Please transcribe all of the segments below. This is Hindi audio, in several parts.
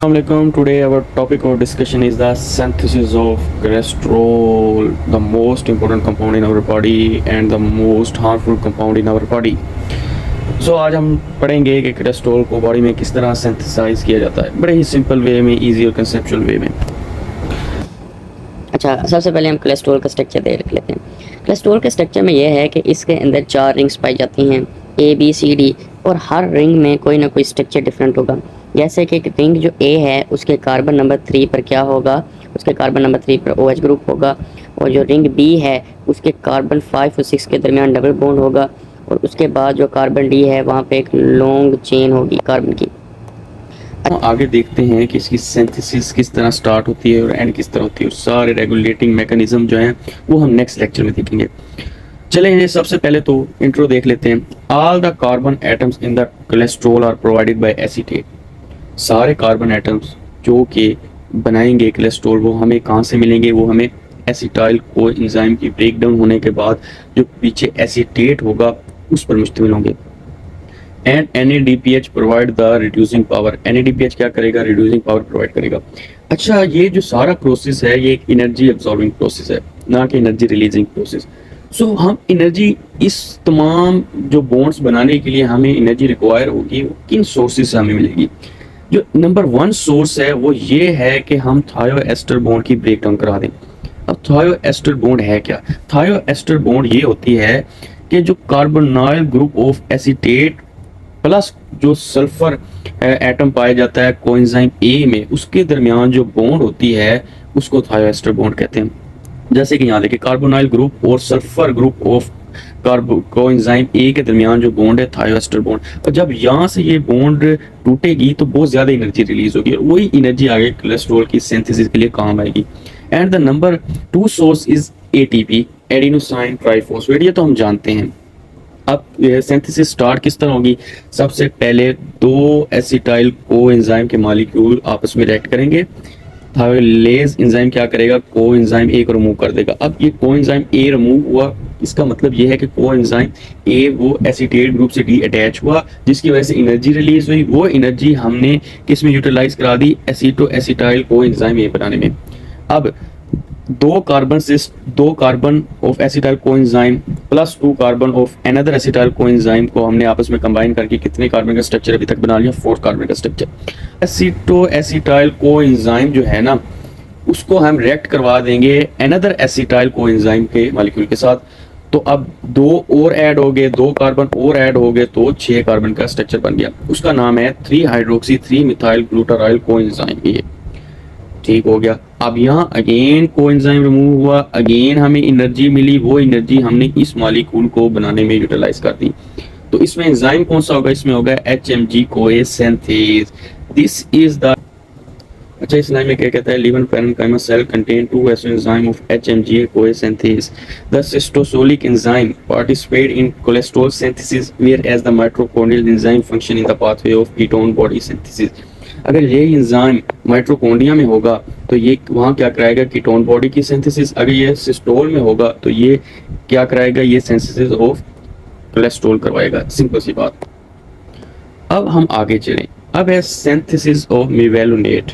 Assalamualaikum. Today our topic of discussion is the synthesis of cholesterol, the most important compound in our body and the most harmful compound in our body. So आज हम पढ़ेंगे कि कोलेस्ट्रॉल को बॉडी में किस तरह सिंथेसाइज किया जाता है, बड़े ही सिंपल वे में, इजी और कंसेप्चुअल वे में। अच्छा, सबसे पहले हम कोलेस्ट्रॉल का स्ट्रक्चर देख लेते हैं। कोलेस्ट्रॉल के स्ट्रक्चर में यह है कि इसके अंदर 4 रिंग्स पाई जाती हैं, ए बी सी डी, और हर रिंग में कोई ना कोई स्ट्रक्चर डिफरेंट होगा। जैसे कि रिंग जो ए है उसके कार्बन नंबर 3 पर क्या होगा, उसके कार्बन नंबर 3 पर OH ग्रुप होगा, और जो रिंग बी है उसके कार्बन 5 और 6 के दरमियान डबल बॉन्ड होगा, और उसके बाद जो कार्बन डी है वहाँ पे एक लॉन्ग चेन होगी कार्बन की। आगे देखते हैं कि इसकी सिंथेसिस किस तरह स्टार्ट होती है और एंड किस तरह होती है, और सारे रेगुलेटिंग मैकेनिज्म जो हैं वो हम नेक्स्ट लेक्चर में देखेंगे। चलें, सबसे पहले तो इंट्रो देख लेते हैं। All the carbon atoms in the cholesterol are provided by acetate. सारे कार्बन एटम्स जो कि बनाएंगे कोलेस्ट्रॉल वो हमें कहाँ से मिलेंगे, वो हमें एसिटाइल कोएंजाइम की ब्रेकडाउन होने के बाद जो पीछे एसीटेट होगा उस पर मुश्तमिल होंगे। And NADPH provide the reducing power. NADPH क्या करेगा, रिड्यूसिंग पावर प्रोवाइड करेगा। अच्छा, ये जो सारा प्रोसेस है ये एक एनर्जी एब्जॉर्बिंग प्रोसेस है, ना कि एनर्जी रिलीजिंग प्रोसेस। सो हम एनर्जी, इस तमाम जो बॉन्ड्स बनाने के लिए हमें एनर्जी रिक्वायर होगी, किन सोर्सेज से हमें मिलेगी। जो नंबर 1 सोर्स है वो ये है कि हम थायोएस्टर बॉन्ड की ब्रेकडाउन करा दें। अब थायोएस्टर बॉन्ड है क्या? थायोएस्टर बॉन्ड ये होती है कि जो carbonyl group of acetate plus जो सल्फर एटम पाया जाता है कोएंजाइम ए में, उसके दरमियान जो बॉन्ड होती है उसको थायोएस्टर बॉन्ड कहते हैं। जैसे कि यहाँ देखिए, कार्बोनाइल ग्रुप और sulphur group of coenzyme A के दरमियान जो बॉन्ड है थायोएस्टर बॉन्ड, और जब यहाँ से ये बॉन्ड टूटेगी तो बहुत ज्यादा एनर्जी रिलीज होगी, और वही एनर्जी आगे कोलेस्ट्रॉल की सिंथेसिस के लिए काम आएगी। And the number 2 source is ATP, adenosine triphosphate. ये तो हम जानते हैं। अब सिंथेसिस स्टार्ट किस तरह होगी? सबसे पहले 2 एसिटाइल कोएंजाइम के मॉलिक्यूल आपस में रिएक्ट करेंगे। थायोलेज एंजाइम क्या करेगा, कोएंजाइम ए को रिमूव कर देगा। अब ये कोएंजाइम ए रिमूव हुआ, इसका मतलब ये है कि कोएंजाइम ए वो एसीटेट ग्रुप से डी अटैच हुआ, जिसकी वजह से एनर्जी रिलीज हुई। वो एनर्जी हमने किस में यूटिलाइज करा दी, एसीटो एसिटाइल कोएंजाइम ए बनाने में। अब 2 carbon of acetyl coenzyme plus 2 carbon of another acetyl coenzyme को हमने आपस में कंबाइन करके कितने कार्बन का स्ट्रक्चर अभी तक बना लिया, 4 कार्बन का स्ट्रक्चर। एसिटो एसिटाइल कोएंजाइम जो है ना, उसको हम रिएक्ट करवा देंगे अनदर एसिटाइल कोएंजाइम के मॉलिक्यूल के साथ। तो अब 2 और ऐड हो गए, 2 कार्बन और ऐड हो गए, तो 6 कार्बन का स्ट्रक्चर बन गया। उसका नाम है 3 हाइड्रोक्सी 3 मिथाइल ग्लूटाराइल कोएंजाइम। ये ठीक हो गया। अब यहाँ अगेन कोएंजाइम रिमूव हुआ, अगेन हमें एनर्जी मिली, वो एनर्जी हमने इस मॉलिक्यूल को बनाने में यूटिलाइज कर दी। तो इसमें एंजाइम कौन सा होगा, इसमें होगा HMG CoA synthase. This is the, अच्छा, इस लाइन में क्या कहता है, liver parenchyma cell contain 2 enzyme of HMG CoA synthase. The cytosolic enzyme participate in cholesterol synthesis whereas the mitochondrial enzyme function in the pathway of ketone body synthesis. अगर ये एंजाइम माइटोकॉन्ड्रिया में होगा तो ये वहाँ क्या कराएगा, कीटोन बॉडी की सिंथेसिस। अगर ये सिस्टोल में होगा तो ये क्या कराएगा, ये सिंथेसिस ऑफ कोलेस्ट्रॉल करवाएगा। सिंपल सी बात। अब हम आगे चलें। अब है सिंथेसिस ऑफ मेवेलोनेट।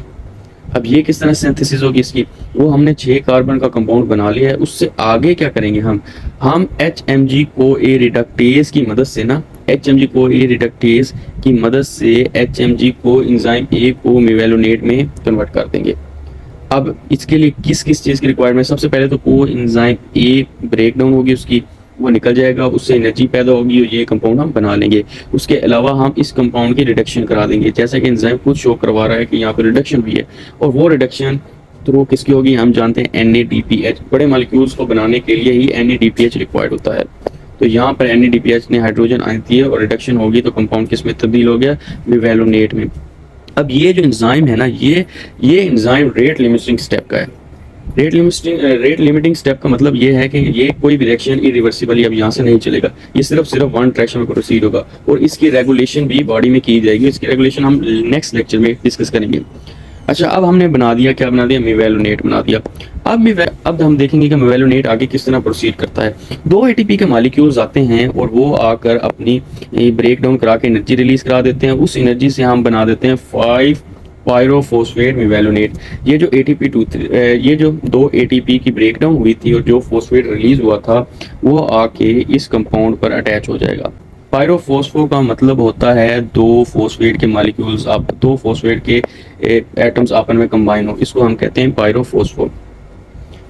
अब ये किस तरह सिंथेसिस होगी इसकी, वो हमने 6 कार्बन का कंपाउंड बना लिया है। उससे आगे क्या करेंगे हम HMG को ए रिडक्टेज की मदद से ना, HMG को ए रिडक्टेज की मदद से HMG को एंजाइम ए को मेवेलोनेट में कन्वर्ट कर देंगे। अब इसके लिए किस किस चीज़ की रिक्वायरमेंट, सबसे पहले तो को एंजाइम ए ब्रेकडाउन होगी उसकी, वो निकल जाएगा, उससे एनर्जी पैदा होगी और ये कंपाउंड हम बना लेंगे। उसके अलावा हम इस कंपाउंड की रिडक्शन करा देंगे, जैसा कि एंजाइम खुद शो करवा रहा है कि यहाँ पर रिडक्शन हुई है, और वो रिडक्शन थ्रू किसकी होगी, हम जानते हैं NADPH। बड़े मॉलिक्यूल्स को बनाने के लिए ही NADPH रिक्वायर्ड होता है। तो यहाँ पर NADPH ने हाइड्रोजन आयन दिए और रिडक्शन होगी, तो कंपाउंड किस में तब्दील हो गया, मेवेलोनेट में। अब ये जो एंजाइम है ना, ये एंजाइम रेट लिमिटिंग स्टेप का है। रेट लिमिटिंग स्टेप का मतलब ये है कि ये कोई भी रिएक्शन इरिवर्सिबली अब यहाँ से नहीं चलेगा, ये सिर्फ 1 डायरेक्शन में प्रोसीड होगा, और इसकी रेगुलेशन भी बॉडी में की जाएगी। इसकी रेगुलेशन हम नेक्स्ट लेक्चर में डिस्कस करेंगे। अच्छा, अब हमने बना दिया, क्या बना दिया, मेवेलोनेट बना दिया। अब हम देखेंगे कि मेवेलोनेट आगे किस तरह प्रोसीड करता है। 2 ATP के मॉलिक्यूल्स आते हैं और वो आकर अपनी ब्रेक डाउन करा के एनर्जी रिलीज करा देते हैं। उस एनर्जी से हम बना देते हैं 5 पायरोफॉस्फेट मेवेलोनेट। ये जो ये जो दो एटीपी की ब्रेकडाउन हुई थी और जो फॉस्फेट रिलीज हुआ था वो आके इस कंपाउंड पर अटैच हो जाएगा। पायरोफॉस्फो का मतलब होता है दो फॉस्फेट के मॉलिक्यूल्स आप दो फॉस्फेट के एटम्स आपस में कंबाइन हो, इसको हम कहते हैं पायरोफॉस्फो।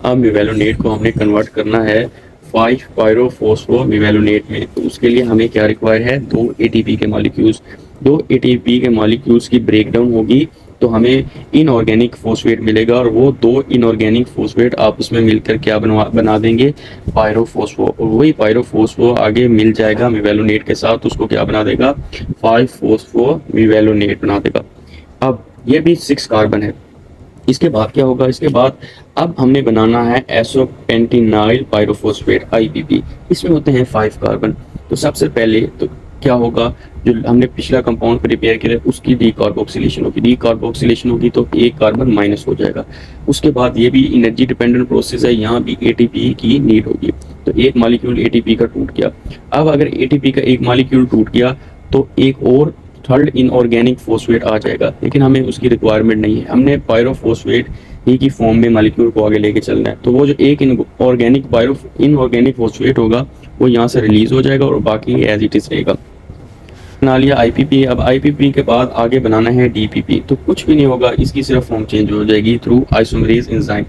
अब मेवेलोनेट को हमने कन्वर्ट करना है 5 पायरोफॉस्फो मेवेलोनेट में, तो उसके लिए हमें क्या रिक्वायर है, दो एटीपी के मॉलिक्यूल्स। दो एटीपी के मॉलिक्यूल्स की ब्रेकडाउन होगी तो हमें इनऑर्गेनिक फॉस्फेट मिलेगा और वो दो इनऑर्गेनिक फॉस्फेट आपस में मिलकर क्या बना देंगे, पायरोफॉस्फो। और वही पायरोफॉस्फो आगे मिल जाएगा मेवेलोनेट के साथ, उसको क्या बना देगा, 5 फॉस्फो मेवेलोनेट बना देगा। अब ये भी 6 कार्बन है। इसके बाद क्या होगा, इसके बाद अब हमने बनाना है एसोपेंटिनाइल पायरोफॉस्फेट आईपीपी। इसमें होते हैं 5 कार्बन। तो सबसे पहले तो क्या होगा, जो हमने पिछला कंपाउंड प्रिपेयर किया उसकी डीकार्बोक्सिलेशन होगी। डीकार्बोक्सिलेशन होगी तो एक कार्बन माइनस हो जाएगा। उसके बाद ये भी एनर्जी डिपेंडेंट प्रोसेस है, यहाँ भी एटीपी की नीड होगी। तो एक मॉलिक्यूल एटीपी का टूट गया। अब अगर एटीपी का एक मॉलिक्यूल टूट गया तो एक और थर्ड इनऑर्गेनिक फॉस्फेट आ जाएगा, लेकिन हमें उसकी रिक्वायरमेंट नहीं है। हमने पायरोफॉस्फेट ही की फॉर्म में मॉलिक्यूल को आगे लेके चलना है। तो वो जो एक इनऑर्गेनिक फॉस्फेट होगा वो यहाँ से रिलीज हो जाएगा और बाकी एज इट इज रहेगा। बना लिया आईपीपी। अब आईपीपी के बाद आगे बनाना है डीपीपी। तो कुछ भी नहीं होगा, इसकी सिर्फ फॉर्म चेंज हो जाएगी थ्रू आइसोमरेज एंजाइम।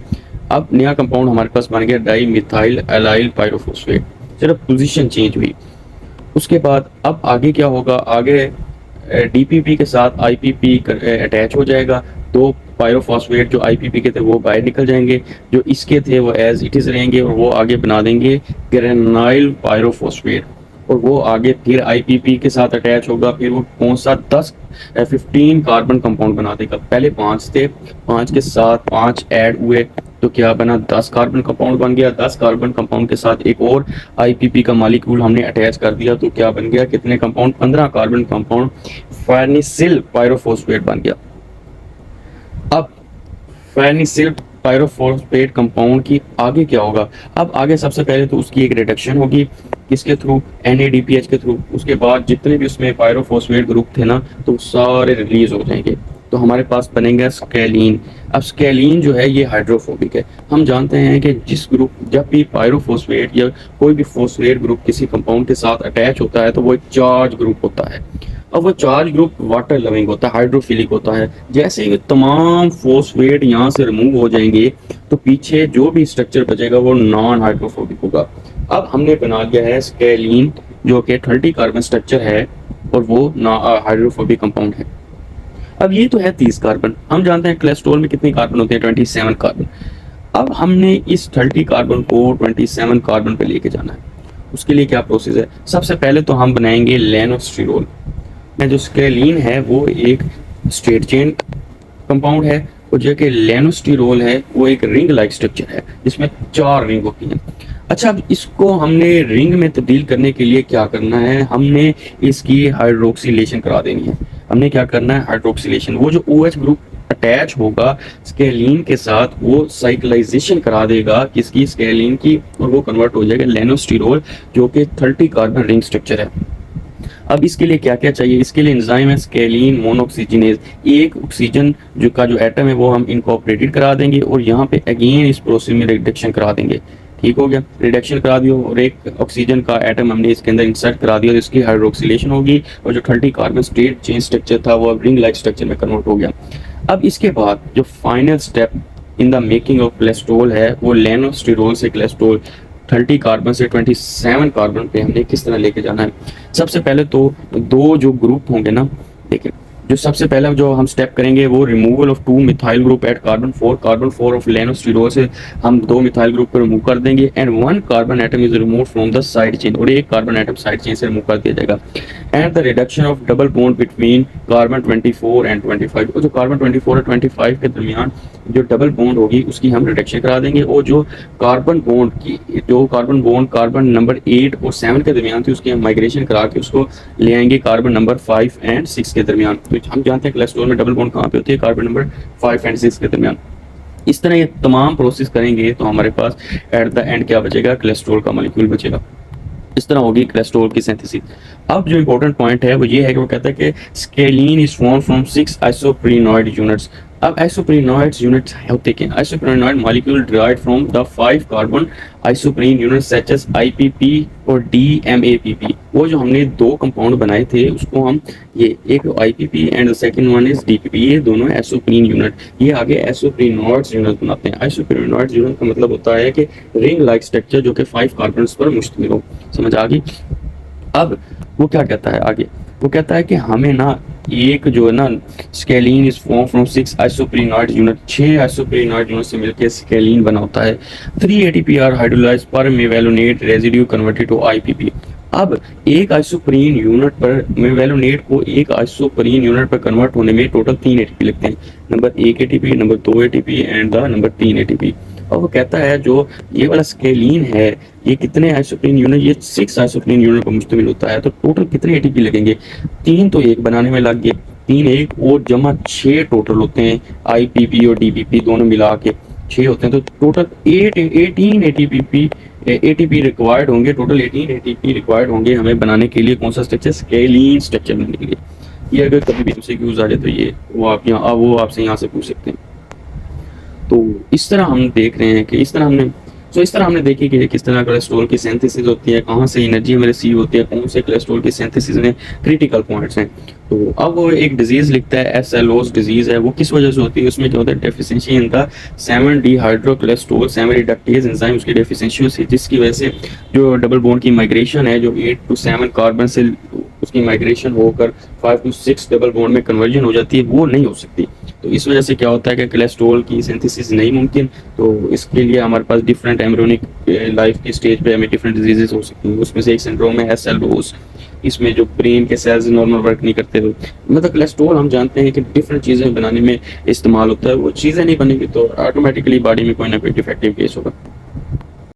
अब नया कंपाउंड हमारे पास बन गया डाई मिथाइल एलाइल पायरोफॉस्फेट, सिर्फ पोजीशन चेंज हुई। उसके बाद अब आगे क्या होगा, आगे डीपीपी के साथ आईपीपी अटैच हो जाएगा। दो पायरोफॉस्फेट जो आईपीपी के थे वो बाहर निकल जाएंगे, जो इसके थे वो एज इट इज रहेंगे और वो आगे बना देंगे ग्रेनाइल पायरोफॉस्फेट। और वो आगे फिर आईपीपी के साथ अटैच होगा, फिर वो कौन सा 15 कार्बन कंपाउंड बना देगा। पहले 5 थे, 5 के साथ 5 ऐड हुए तो क्या बना, 10 कार्बन कंपाउंड बन गया। 10 कार्बन कंपाउंड के साथ एक और आईपीपी का मॉलिक्यूल हमने अटैच कर दिया तो क्या बन गया, कितने कंपाउंड, 15 कार्बन कंपाउंड फर्निसिल पायरोफॉस्फेट बन गया। अब फर्निसिल पायरोफॉस्फेट कंपाउंड की आगे क्या होगा, अब आगे सबसे पहले तो उसकी एक रिडक्शन होगी, किसके थ्रू, NADPH के थ्रू। उसके बाद जितने भी उसमें पायरोफॉस्फेट ग्रुप थे ना तो सारे रिलीज हो जाएंगे, तो हमारे पास बनेगा स्केलीन। अब स्केलीन जो है ये हाइड्रोफोबिक है। हम जानते हैं कि जब भी पायरोफॉस्फेट या कोई भी फॉस्फेट ग्रुप किसी कंपाउंड के साथ अटैच होता है तो वो एक चार्ज ग्रुप होता है। अब वो चार्ज ग्रुप वाटर लविंग होता है, हाइड्रोफिलिक होता है। जैसे ही तमाम फॉस्फेट यहाँ से रिमूव हो जाएंगे तो पीछे जो भी स्ट्रक्चर बचेगा वो नॉन हाइड्रोफोबिक होगा। अब हमने बना लिया है स्केलीन जो कि 30 कार्बन स्ट्रक्चर है और वो हाइड्रोफोबिक कंपाउंड है। अब ये तो है 30 कार्बन। हम जानते हैं कोलेस्ट्रॉल में कितने कार्बन होते हैं, 27 कार्बन। अब हमने इस 30 कार्बन को 27 कार्बन पे लेके जाना है। उसके लिए क्या प्रोसेस है, सबसे पहले तो हम बनाएंगे लेनोस्टिरोल। जो स्केलीन है वो एक स्ट्रेट चेन कंपाउंड है और जो कि लेनोस्टिरोल है वो एक रिंग लाइक स्ट्रक्चर है जिसमें 4 रिंग होती हैं। अच्छा, अब इसको हमने रिंग में तब्दील करने के लिए क्या करना है, हमने इसकी हाइड्रोक्सिलेशन करा देनी है। हमने क्या करना है, हाइड्रोक्सिलेशन। वो जो OH ग्रुप अटैच होगा स्केलीन के साथ वो साइक्लाइजेशन करा देगा किसकी, स्केलीन की, और वो कन्वर्ट हो जाएगा लेनोस्टिरोल जो कि 30 कार्बन रिंग स्ट्रक्चर है। अब इसके लिए क्या क्या चाहिए, इसके लिए एंजाइम है स्केलीन मोनोऑक्सीजिनेज। एक ऑक्सीजन जो एटम है वो हम इनकॉर्पोरेटेड करा देंगे और यहाँ पे अगेन इस प्रोसेस में रिडक्शन करा देंगे। ठीक हो गया, रिडक्शन करा दिया और एक ऑक्सीजन का एटम हमने इसके अंदर इंसर्ट करा दिया तो इसकी हाइड्रोक्सिलेशन होगी और जो 30 कार्बन स्ट्रेट चेन स्ट्रक्चर था वो अब रिंग लाइक स्ट्रक्चर में कन्वर्ट हो गया। अब इसके बाद जो final step in the making of cholesterol है वो लेनोस्टिरोल से कोलेस्ट्रॉल 30 कार्बन से 27 कार्बन पे हमने किस तरह लेके जाना है। सबसे पहले तो दो जो ग्रुप होंगे ना, देखिए जो सबसे पहले जो हम स्टेप करेंगे वो removal of 2 methyl group at carbon 4 of lanosterol से हम 2 मिथाइल ग्रुप को रिमूव कर देंगे and 1 carbon atom is remove from the side chain, और एक कार्बन एटम साइड चेन से रिमूव कर दिया जाएगा। And the reduction of double bond between carbon 24 and 25, और जो कार्बन 24 और 25 के दरमियान जो डबल बॉन्ड होगी उसकी हम रिडक्शन करा देंगे, और जो कार्बन बॉन्ड कार्बन नंबर 8 और 7 के दरमियान थी उसकी हम माइग्रेशन करा के उसको ले आएंगे कार्बन नंबर 5 एंड 6 के दरमियान। तो हम जानते हैं कोलेस्ट्रॉल में डबल बॉन्ड कहाँ पे होती है, कार्बन नंबर 5 एंड 6 के दरमियान। इस तरह ये तमाम प्रोसेस करेंगे तो हमारे पास एट द एंड क्या बचेगा, कोलेस्ट्रॉल का मॉलिक्यूल बचेगा। इस तरह होगी कोलेस्ट्रॉल की सिंथेसिस। अब जो इंपॉर्टेंट पॉइंट है वो ये है कि वो कहता है कि squalene is form from 6 isoprenoid units. अब आइसोप्रीनॉइड यूनिट्स होते क्या? Isoprenoid molecule derived from the 5 carbon isoprene units such as IPP और डीएमएपीपी। वो जो हमने दो कंपाउंड बनाए थे उसको हम, ये एक IPP and the second one is DPP, ये दोनों आइसोप्रीन यूनिट, ये आगे आइसोप्रीनॉइड यूनिट बनाते हैं। आइसोप्रीनॉइड यूनिट का मतलब होता है कि रिंग लाइक स्ट्रक्चर जो कि 5 कार्बन पर मुश्तमिल हो। समझ आ गई? अब वो क्या कहता है आगे? वो कहता है कि हमें ना एक जो है ना squalene is form from 6 isoprenoid unit, 6 isoprenoid unit से मिलकर स्केलीन बना होता है। 3 एटीपी आर हाइड्रोलाइज्ड पर मेवेलोनेट रेजिड्यू कन्वर्टेड टू आईपीपी। अब एक आइसोप्रीन यूनिट पर मेवेलोनेट को एक आइसोप्रीन यूनिट पर कन्वर्ट होने में टोटल 3 एटीपी लगते हैं। Number 1 ATP, number 2 ATP and the number 3 ATP. और वो कहता है जो ये वाला स्केलीन है ये कितने आइसोप्रीन यूनिट, ये 6 आइसोप्रीन यूनिट पर मुश्तमिल होता है। तो टोटल कितने एटीपी लगेंगे? 3 तो एक बनाने में लग गए, 3 एक और जमा 6 टोटल होते हैं। आईपीपी और डीपीपी दोनों मिला के 6 होते हैं। तो टोटल 18 एटीपी रिक्वायर्ड होंगे। टोटल 18 एटीपी रिक्वायर्ड होंगे हमें बनाने के लिए कौन सा स्ट्रक्चर? स्केलीन स्ट्रक्चर बनाने के लिए। ये अगर कभी भी तुमसे यूज आ जाए तो ये वो आपसे यहाँ से पूछ सकते हैं। तो इस तरह हम देख रहे हैं कि इस तरह हमने देखी कि किस तरह कोलेस्ट्रॉल की सिंथेसिस होती है, कहाँ से एनर्जी हमें रिसीव होती है, कौन से कोलेस्ट्रॉल की सिंथेसिस में क्रिटिकल पॉइंट्स हैं। तो अब वो एक डिजीज लिखता है, एसएलओएस डिजीज है। वो किस वजह से होती है? उसमें क्या होता है? Deficiency in the 7 डिहाइड्रोकोलेस्ट्रॉल 7 reductase enzyme, उसकी डेफिशिएंसी होती है, जिसकी वजह से जो डबल बॉन्ड की माइग्रेशन है, जो 8 to 7 कार्बन से उसकी माइग्रेशन होकर 5 to 6 डबल बॉन्ड में कन्वर्जन हो जाती है, वो नहीं हो सकती। तो इस वजह से क्या होता है कि कोलेस्ट्रॉल की सिंथेसिस नहीं मुमकिन। तो इसके लिए हमारे पास डिफरेंट एम्ब्रियोनिक लाइफ की स्टेज पे हमें डिफरेंट डिजीजेस हो सकती हैं। उसमें से एक सिंड्रोम है एसएलओएस, इसमें जो ब्रेन के सेल्स नॉर्मल वर्क नहीं करते हुए, मतलब कोलेस्ट्रॉल हम जानते हैं कि डिफरेंट चीज़ें बनाने में इस्तेमाल होता है। वो चीज़ें नहीं बनेगी तो ऑटोमेटिकली बॉडी में कोई ना कोई डिफेक्टिव केस होगा।